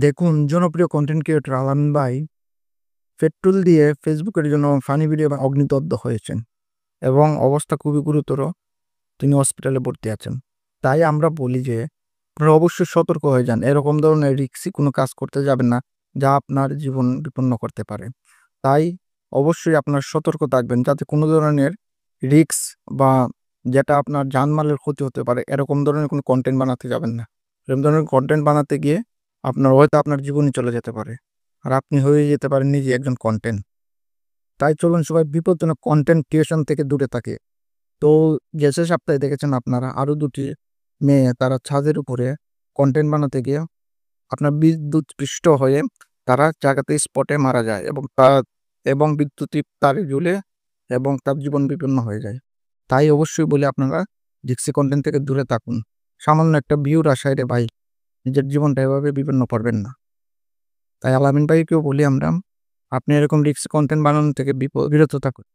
দেখুন, জনপ্রিয় content creator আলামিন ভাই পেট্রোল দিয়ে ফেসবুকের জন্য ফানি ভিডিও বা অগ্নিদগ্ধ হয়েছেন এবং অবস্থা খুবই গুরুতর। তিনি হসপিটালে ভর্তি আছেন। তাই আমরা বলি যে আপনারা অবশ্যই সতর্ক হয়ে যান। এরকম ধরনের রিস্কি কোনো কাজ করতে যাবেন না, যা আপনার জীবন বিপন্ন করতে পারে। তাই অবশ্যই আপনার সতর্ক থাকবেন যাতে কোনো ধরনের রিস্ক বা যেটা আপনার জানমালের ক্ষতি হতে পারে, এরকম ধরনের কোনো কন্টেন্ট বানাতে যাবেন না। এরকম ধরনের কন্টেন্ট বানাতে গিয়ে আপনার জীবনই চলে যেতে পারে। আর আপনি হয়ে যেতে পারেন নিজে একজন কন্টেন্ট। তাই চলুন সবাই বিপজ্জনক কন্টেন্ট ক্রিয়েশন থেকে দূরে থাকি। তো গেছে সপ্তাহে দেখেছেন আপনারা আরো ২ টি মেয়ে তারা ছাদের উপরে কন্টেন্ট বানাতে গিয়ে আপনার বিদ্যুৎস্পৃষ্ট হয়ে তারা জায়গাতেই স্পটে মারা যায় এবং বিদ্যুতিক তারে ঝুলে এবং তার জীবন বিপন্ন হয়ে যায়। তাই অবশ্যই বলি আপনারা রিস্কি কন্টেন্ট থেকে দূরে থাকুন। সামান্য একটা ভিউর আশায় রে ভাই নিজের জীবনটা এভাবে বিপন্ন করবেন না। তাই আলামিন ভাইকেও বলি আমরা, আপনি এরকম রিস্কি কন্টেন্ট বানানো থেকে বিরত থাকুন।